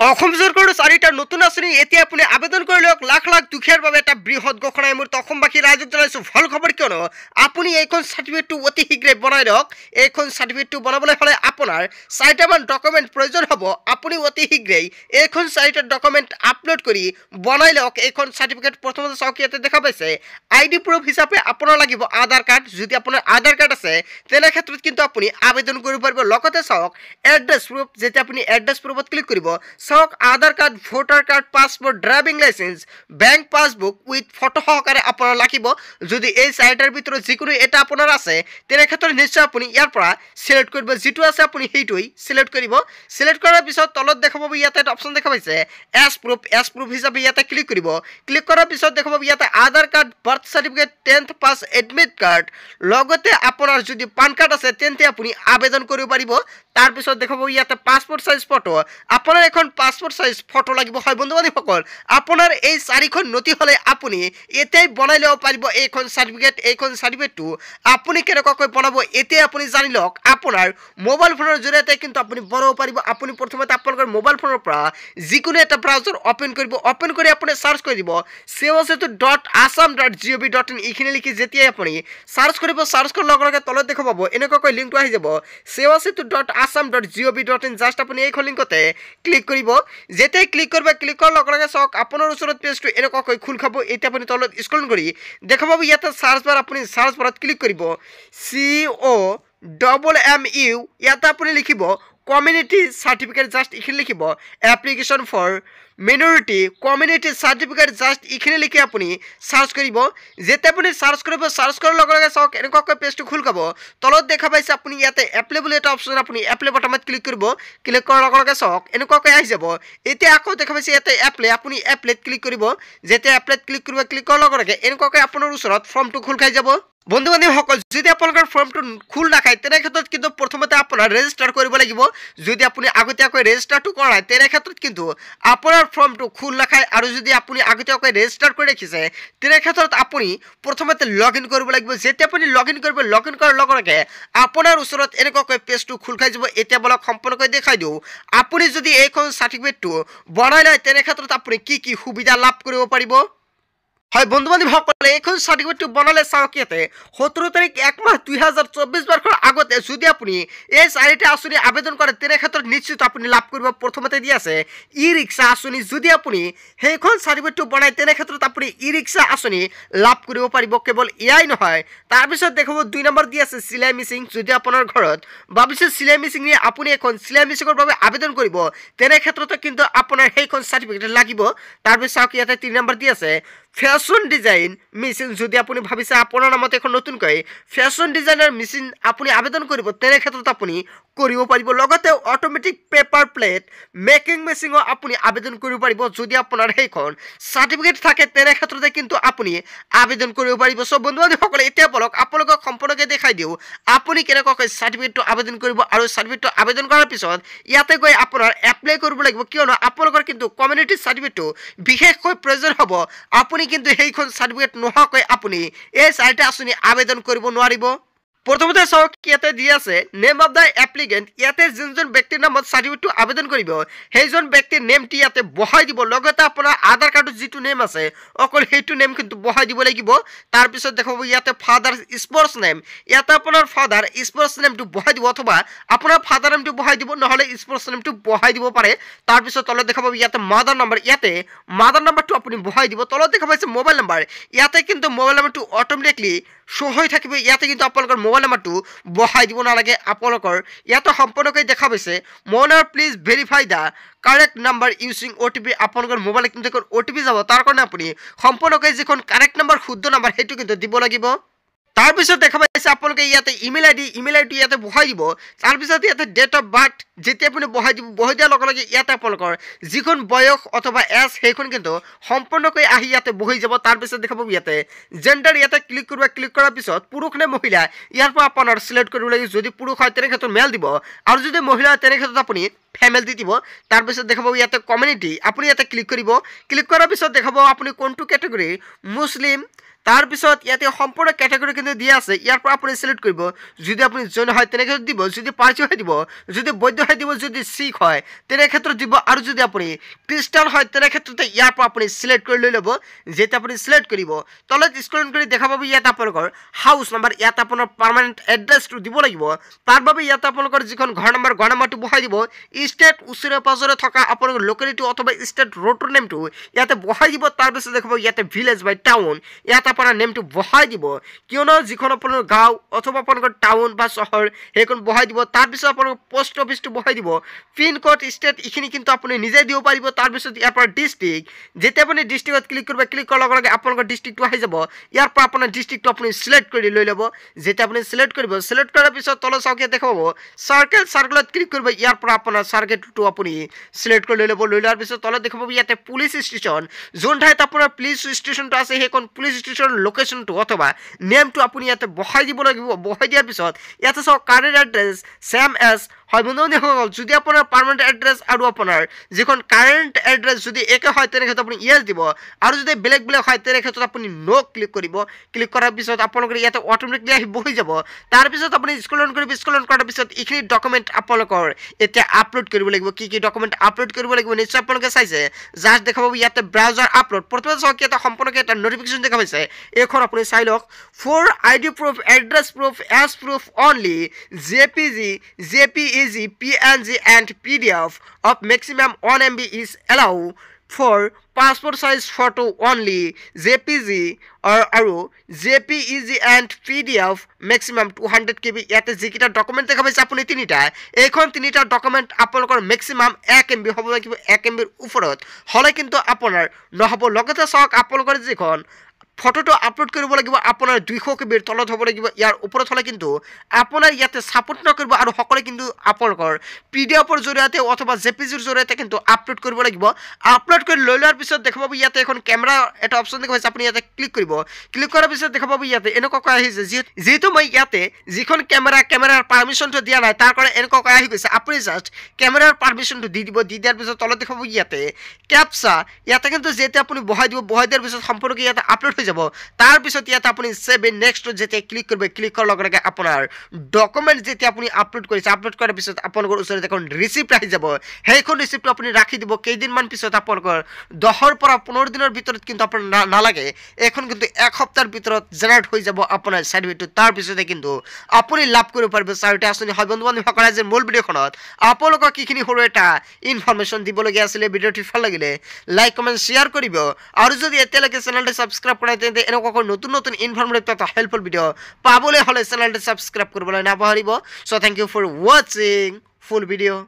অসম চৰকাৰৰ চাৰিটা নতুন আঁচনি এতিয়া আপুনি আবেদন কৰি লওক। লাখ লাখ দুখীয়াৰ বাবে এটা বৃহৎ ঘোষণা। এই মুহূৰ্তত অসমবাসী ৰাইজক জনাইছোঁ ভাল খবৰ, কিয়নো আপুনি এইখন চাৰ্টিফিকেটটো অতি শীঘ্ৰে বনাই লওক। এইখন চাৰ্টিফিকেটটো বনাবলৈ হ'লে আপোনাৰ চাৰিটামান ডকুমেণ্ট প্ৰয়োজন হ'ব। আপুনি অতি শীঘ্ৰেই এইখন চাৰিটা ডকুমেণ্ট আপলোড কৰি বনাই লওক এইখন চাৰ্টিফিকেট। প্ৰথমতে চাওক, ইয়াতে দেখা পাইছে ID প্ৰুফ হিচাপে আপোনাৰ লাগিব আধাৰ কাৰ্ড। যদি আপোনাৰ আধাৰ কাৰ্ড আছে তেনে ক্ষেত্ৰত কিন্তু আপুনি আবেদন কৰিব পাৰিব। লগতে চাওক এড্ৰেছ প্ৰুফ, যেতিয়া আপুনি এড্ৰেছ প্ৰুফত ক্লিক কৰিব, চাওক Aadhaar card, voter card, passport, driving licence, bank passbook with photo সহকাৰে আপোনাৰ লাগিব। যদি এই চাৰিটাৰ ভিতৰত যিকোনো এটা আপোনাৰ আছে তেনে ক্ষেত্ৰত নিশ্চয় আপুনি ইয়াৰ পৰা চিলেক্ট কৰিব। যিটো আছে আপুনি সেইটোৱেই চিলেক্ট কৰিব। চিলেক্ট কৰাৰ পিছত তলত দেখা পাব ইয়াতে এটা অপশ্যন দেখা পাইছে এছ প্ৰুফ। এছ প্ৰুফ হিচাপে ইয়াতে ক্লিক কৰিব। ক্লিক কৰাৰ পিছত দেখা পাব ইয়াতে আধাৰ কাৰ্ড, বাৰ্থ চাৰ্টিফিকেট, 10th পাছ এডমিট কাৰ্ড, লগতে আপোনাৰ যদি পান কাৰ্ড আছে তেন্তে আপুনি আবেদন কৰিব পাৰিব। তাৰপিছত দেখা পাব ইয়াতে পাছপোৰ্ট চাইজ ফটো। আপোনাৰ এখন পাছপোৰ্ট চাইজ ফটো লাগিব। হয় বন্ধু বান্ধৱীসকল, আপোনাৰ এই চাৰিখন নথি হ'লে আপুনি এতিয়াই বনাই ল'ব পাৰিব এইখন চাৰ্টিফিকেট। এইখন চাৰ্টিফিকেটটো আপুনি কেনেকুৱাকৈ বনাব এতিয়া আপুনি জানি লওক। আপোনাৰ মোবাইল ফোনৰ জৰিয়তে কিন্তু আপুনি বনাব পাৰিব। আপুনি প্ৰথমতে আপোনালোকৰ মোবাইল ফোনৰ পৰা যিকোনো এটা ব্ৰাউজাৰ অপেন কৰিব। অপেন কৰি আপুনি চাৰ্চ কৰি দিব sewasetu.assam.gov.in। এইখিনি লিখি যেতিয়াই আপুনি চাৰ্চ কৰিব, চাৰ্চ কৰাৰ লগে লগে তলত দেখা পাব এনেকুৱাকৈ লিংকটো আহি যাব sewasetu.assam.gov.in। জাষ্ট আপুনি এইখন লিংকতে ক্লিক কৰিব। যেতিয়াই ক্লিক কৰিব, ক্লিক কৰাৰ লগে লগে চাওক আপোনাৰ ওচৰত পেজটো এনেকুৱাকৈ খোল খাব। এতিয়া আপুনি তলত স্ক্ৰল কৰি দেখা পাব ইয়াতে চাৰ্চ বাৰ, আপুনি চাৰ্চ বাৰত ক্লিক কৰিব COMMU। ইয়াতে আপুনি লিখিব কমিউনিটি চাৰ্টিফিকেট, জাষ্ট এইখিনি লিখিব application for minority community certificate, just এইখিনি লিখি আপুনি চাৰ্চ কৰিব। যেতিয়া আপুনি চাৰ্চ কৰিব, চাৰ্চ কৰাৰ লগে লগে চাওক এনেকুৱাকৈ পেজটো খোল খাব। তলত দেখা পাইছে আপুনি ইয়াতে এপ্লাই বুলি এটা অপশ্যন, আপুনি এপ্লাই বটনত ক্লিক কৰিব। ক্লিক কৰাৰ লগে লগে চাওক এনেকুৱাকৈ আহি যাব। এতিয়া আকৌ দেখা পাইছে ইয়াতে এপ্লাই, আপুনি এপ্লাইত ক্লিক কৰিব। যেতিয়া এপ্লাইত ক্লিক কৰিব, ক্লিক কৰাৰ লগে লগে এনেকুৱাকৈ আপোনাৰ ওচৰত ফৰ্মটো খোল খাই যাব। বন্ধু বান্ধৱীসকল, যদি আপোনালোকৰ ফৰ্মটো খোল নাখায় তেনে ক্ষেত্ৰত কিন্তু প্ৰথমতে আপোনাৰ ৰেজিষ্টাৰ কৰিব লাগিব। যদি আপুনি আগতীয়াকৈ ৰেজিষ্টাৰটো কৰা নাই তেনে ক্ষেত্ৰত কিন্তু আপোনাৰ ফৰ্মটো খোল নাখায়। আৰু যদি আপুনি আগতীয়াকৈ ৰেজিষ্টাৰ কৰি ৰাখিছে তেনে ক্ষেত্ৰত আপুনি প্ৰথমতে লগ ইন কৰিব লাগিব। যেতিয়া আপুনি লগ ইন কৰিব, লগ ইন কৰাৰ লগে লগে আপোনাৰ ওচৰত এনেকুৱাকৈ পেজটো খোল খাই যাব। এতিয়া বলক সম্পূৰ্ণকৈ দেখাই দিওঁ আপুনি যদি এইখন চাৰ্টিফিকেটটো বনাই লয় তেনে ক্ষেত্ৰত আপুনি কি কি সুবিধা লাভ কৰিব পাৰিব। হয় বন্ধু বান্ধৱীসকলে, এইখন চাৰ্টিফিকেটটো বনালে চাওক ইয়াতে 17 তাৰিখ 1 মাহ 2024 বৰ্ষৰ আগতে যদি আপুনি এই চাৰিটা আঁচনি আবেদন কৰে তেনে ক্ষেত্ৰত নিশ্চিত আপুনি লাভ কৰিব। প্ৰথমতে দি আছে ই ৰিক্সা আঁচনি। যদি আপুনি সেইখন চাৰ্টিফিকেটটো বনায় তেনে ক্ষেত্ৰত আপুনি ই ৰিক্সা আঁচনি লাভ কৰিব পাৰিব। কেৱল এয়াই নহয়, তাৰপিছত দেখাব 2 নম্বৰ দি আছে চিলাই মেচিন। যদি আপোনাৰ ঘৰত ভাবিছে চিলাই মেচিন নিয়ে আপুনি এখন চিলাই মেচিনৰ বাবে আবেদন কৰিব তেনে ক্ষেত্ৰতো কিন্তু আপোনাৰ সেইখন চাৰ্টিফিকেট লাগিব। তাৰপিছত চাওক ইয়াতে 3 নম্বৰ দি আছে ফেশ্বন ডিজাইন মেচিন। যদি আপুনি ভাবিছে আপোনাৰ নামত এখন নতুনকৈ ফেশ্বন ডিজাইনাৰ মেচিন আপুনি আবেদন কৰিব তেনে ক্ষেত্ৰত আপুনি কৰিব পাৰিব। লগতে অটোমেটিক পেপাৰ প্লেট মেকিং মেচিনো আপুনি আবেদন কৰিব পাৰিব। যদি আপোনাৰ সেইখন চাৰ্টিফিকেট থাকে তেনে ক্ষেত্ৰতে কিন্তু আপুনি আবেদন কৰিব পাৰিব। সব বন্ধু বান্ধৱীসকলে, এতিয়া বলক আপোনালোকক সম্পূৰ্ণকৈ দেখাই দিওঁ আপুনি কেনেকুৱাকৈ চাৰ্টিফিকেটটো আবেদন কৰিব। আৰু চাৰ্টিফিকেটটো আবেদন কৰাৰ পিছত ইয়াতে গৈ আপোনাৰ এপ্লাই কৰিব লাগিব, কিয়নো আপোনালোকৰ কিন্তু কমিউনিটি চাৰ্টিফিকেটটো বিশেষকৈ প্ৰয়োজন হ'ব। আপুনি কিন্তু সেইখন চাৰ্টিফিকেট নোহোৱাকৈ আপুনি এই চাৰিটা আঁচনি আবেদন কৰিব নোৱাৰিব। প্ৰথমতে চাওক ইয়াতে দি আছে নেম অফ দ্য এপ্লিকেণ্ট। ইয়াতে যোনজন ব্যক্তিৰ নামত চাৰ্টিফিকেটটো আবেদন কৰিব সেইজন ব্যক্তিৰ নেমটি ইয়াতে বহাই দিব। লগতে আপোনাৰ আধাৰ কাৰ্ডত যিটো নেম আছে অকল সেইটো নেম কিন্তু বহাই দিব লাগিব। তাৰপিছত দেখাব ইয়াতে ফাদাৰ স্পৰ্টছ নেম। ইয়াতে আপোনাৰ ফাদাৰ স্পৰ্টছ নেমটো বহাই দিব, অথবা আপোনাৰ ফাদাৰ নেমটো বহাই দিব, নহ'লে স্পৰ্টছ নেমটো বহাই দিব পাৰে। তাৰপিছত তলত দেখাব ইয়াতে মাদাৰ নাম্বাৰ। ইয়াতে মাদাৰ নাম্বাৰটো আপুনি বহাই দিব। তলত দেখা পাইছে মোবাইল নাম্বাৰ। ইয়াতে কিন্তু মোবাইল নাম্বাৰটো অট'মেটিকলি শ্ব' হৈ থাকিব। ইয়াতে কিন্তু আপোনালোকৰ মোবাইল নাম্বাৰটো বহাই দিব নালাগে। আপোনালোকৰ ইয়াতে সম্পূৰ্ণকৈ দেখা পাইছে মোবাইলৰ please verify the correct number using OTP। আপোনালোকৰ মোবাইলত কিন্তু এখন OTP যাব, তাৰ কাৰণে আপুনি সম্পূৰ্ণকৈ যিখন কাৰেক্ট নাম্বাৰ শুদ্ধ নাম্বাৰ সেইটো কিন্তু দিব লাগিব। তাৰপিছত দেখা পাইছে আপোনালোকে ইয়াতে ইমেইল আইডি ইয়াতে বহাই দিব। তাৰপিছত ইয়াতে ডেট অফ বাৰ্থ যেতিয়া আপুনি বহাই দিব, বহাই দিয়াৰ লগে লগে ইয়াতে আপোনালোকৰ যিখন বয়স অথবা এজ সেইখন কিন্তু সম্পূৰ্ণকৈ আহি ইয়াতে বহি যাব। তাৰপিছত দেখা পাব ইয়াতে জেণ্ডাৰ। ইয়াতে ক্লিক কৰিব। ক্লিক কৰাৰ পিছত পুৰুষ নে মহিলা ইয়াৰ পৰা আপোনাৰ চিলেক্ট কৰিব লাগিব। যদি পুৰুষ হয় তেনে ক্ষেত্ৰত মেল দিব, আৰু যদি মহিলা হয় তেনে ক্ষেত্ৰত আপুনি ফেমেল দি দিব তাৰপিছত দেখাব ইয়াতে কমিউনিটি আপুনি ইয়াতে ক্লিক কৰিব ক্লিক কৰাৰ পিছত দেখাব আপুনি কোনটো ক্যাটাগৰী মুছলিম তাৰপিছত ইয়াতে সম্পূৰ্ণ ক্যাটাগৰী কিন্তু দিয়া আছে ইয়াৰ পৰা আপুনি সিলেক্ট কৰিব যদি আপুনি জৈন হয় তেনে ক্ষেত্ৰত দিব যদি পাৰ্চী হয় দিব যদি বৌদ্ধ হয় দিব যদি শিখ হয় তেনে ক্ষেত্ৰত দিব আৰু যদি আপুনি খ্ৰীষ্টান হয় তেনে ক্ষেত্ৰতে ইয়াৰ পৰা আপুনি সিলেক্ট কৰি লৈ ল'ব যেতিয়া আপুনি সিলেক্ট কৰিব তলত স্ক্ৰল কৰি দেখা পাব ইয়াত আপোনালোকৰ হাউস নাম্বাৰ ইয়াত আপোনাৰ পাৰ্মানেন্ট এড্ৰেছটো দিব লাগিব তাৰ বাবে ইয়াত আপোনালোকৰ যিখন ঘৰ নাম্বাৰটো বহাই দিব ষ্টেট ওচৰে পাজৰে থকা আপোনালোকৰ লোকেলিটি অথবা ষ্টেট ৰোডৰ নেমটো ইয়াতে বহাই দিব তাৰপিছত দেখাব ইয়াতে ভিলেজ বাই টাউন ইয়াত আপোনাৰ নেমটো বহাই দিব কিয়নো যিখন আপোনাৰ গাঁও অথবা আপোনালোকৰ টাউন বা চহৰ সেইখন বহাই দিব তাৰপিছত আপোনালোকৰ পোষ্ট অফিসটো বহাই দিব পিন কোড ষ্টেট এইখিনি কিন্তু আপুনি নিজে দিব পাৰিব তাৰপিছত ইয়াৰ পৰা ডিস্ট্ৰিক্ট যেতিয়া আপুনি ডিস্ট্ৰিক্টত ক্লিক কৰিব ক্লিক কৰাৰ লগে লগে আপোনালোকৰ ডিস্ট্ৰিক্টটো আহি যাব ইয়াৰ পৰা আপোনাৰ ডিস্ট্ৰিক্টটো আপুনি সিলেক্ট কৰি লৈ ল'ব যেতিয়া আপুনি সিলেক্ট কৰিব সিলেক্ট কৰাৰ পিছত তলত চাওক ইয়াত দেখাব সাৰ্কেলত ক্লিক কৰিব ইয়াৰ পৰা আপোনাৰ সাৰ্কেলটো আপুনি সিলেক্ট কৰি লৈ ল'ব লৈ লোৱাৰ পিছত তলত দেখাব ইয়াতে পুলিচ ষ্টেচন যোন ঠাইত আপোনাৰ পুলিচ ষ্টেচনটো আছে সেইখন পুলিচ ষ্টেচন লোকেশনটো অথবা নেমটো আপুনি ইয়াতে বহাই দিব লাগিব বহাই দিয়াৰ পিছত ইয়াতে চাওক কাৰেণ্ট এড্ৰেছ সেম এজ হয় বন্ধুসকল যদি আপোনাৰ পাৰ্মানেন্ট এড্ৰেছ আৰু আপোনাৰ যিখন কাৰেণ্ট এড্ৰেছ যদি একে হয় তেনে ক্ষেত্ৰত আপুনি ইয়েছ দিব আৰু যদি বেলেগ বেলেগ হয় তেনে ক্ষেত্ৰত আপুনি নো ক্লিক কৰিব ক্লিক কৰাৰ পিছত আপোনালোকৰ ইয়াতে অটোমেটিকলি আহি বহি যাব তাৰপিছত আপুনি স্ক্ৰল কৰাৰ পিছত এইখিনি ডকুমেণ্ট আপোনালোকৰ এতিয়া আপলোড কৰিব লাগিব কি ডকুমেণ্ট আপলোড কৰিব লাগিব নিশ্চয় আপোনালোকে চাইছে জাষ্ট দেখাব ইয়াতে ব্ৰাউজাৰ আপলোড প্ৰথমে চাওক ইয়াতে সম্পূৰ্ণকৈ এটা নটিফিকেশ্যন দেখা পাইছে এইখন আপুনি চাই লওক for ID proof address proof age proof only JPEG PNG and PDF of maximum 1 MB is allowed for passport size photo only JPG আৰু JPEG and PDF maximum 200 KB ইয়াতে যিকেইটা ডকুমেণ্ট দেখা পাইছে আপুনি তিনিটা এইখন তিনিটা ডকুমেণ্ট আপোনালোকৰ মেক্সিমাম 1 MB হ'ব লাগিব 1 MB ৰ ওপৰত হ'লে কিন্তু আপোনাৰ নহ'ব লগতে চাওক আপোনালোকৰ যিখন ফটোটো আপলোড কৰিব লাগিব আপোনাৰ 200 KB ৰ তলত হ'ব লাগিব ইয়াৰ ওপৰত হ'লে কিন্তু আপোনাৰ ইয়াতে সাপোৰ্ট নকৰিব আৰু সকলে কিন্তু আপোনালোকৰ PDF ৰ জৰিয়তে অথবা JPG ৰ জৰিয়তে কিন্তু আপলোড কৰিব লাগিব আপলোড কৰি লৈ লোৱাৰ পিছত দেখাব ইয়াতে এখন কেমেৰা এটা অপচন দেখা পাইছে আপুনি ইয়াতে ক্লিক কৰিব ক্লিক কৰাৰ পিছত দেখাব ইয়াতে এনেকুৱা আহিছে যেহেতু মই ইয়াতে যিখন কেমেৰাৰ পাৰমিশনটো দিয়া নাই তাৰ কাৰণে এনেকুৱা আহি গৈছে আপুনি জাস্ট কেমেৰাৰ পাৰমিশনটো দি দিব দি দিয়াৰ পিছত তলত দেখাব ইয়াতে ক্যাপচা ইয়াতে কিন্তু যেতিয়া আপুনি বহাই দিয়াৰ পিছত সম্পূৰ্ণ ইয়াতে আপলোড হৈ যাব তাৰ পিছত ইয়াতে আপুনি সেভ ইন নেক্সট যেতিয়া ক্লিক কৰিব ক্লিক কৰাৰ লগে লগে আপোনাৰ ডকুমেণ্ট যেতিয়া আপুনি আপলোড কৰিছে আপলোড কৰাৰ পিছত আপোনালোকৰ ওচৰত এখন ৰিচিপ্ট আহি যাব সেইখন ৰিচিপ্টটো আপুনি ৰাখি দিব কেইদিনমান পিছত আপোনালোকৰ 10 পৰা 15 দিনৰ ভিতৰত কিন্তু আপোনাৰ নালাগে এখন কিন্তু এক সপ্তাহৰ ভিতৰত জেনাৰেট হৈ যাব আপোনাৰ সাৰ্টিফিকেটটো তাৰ পিছতে কিন্তু আপুনি লাভ কৰিব পাৰিব চাৰিটা আঁচনি হয় বন্ধুসকল আজি মূল ভিডিঅ'খনত আপোনালোকক কিখিনি সৰু এটা ইনফৰমেশ্যন দিবলগীয়া আছিলে ভিডিঅ'টি ভাল লাগিলে লাইক কমেণ্ট শ্বেয়াৰ কৰিব আৰু যদি এতিয়ালৈকে চেনেলটো ছাবস্ক্ৰাইব কৰা তেন্তে এনেকুৱা নতুন ইনফৰমেটিভ তথা হেল্পফুল ভিডিঅ' পাবলৈ হ'লে চেনেলটো ছাবস্ক্ৰাইব কৰিবলৈ নাপাহৰিব so thank you for watching full video'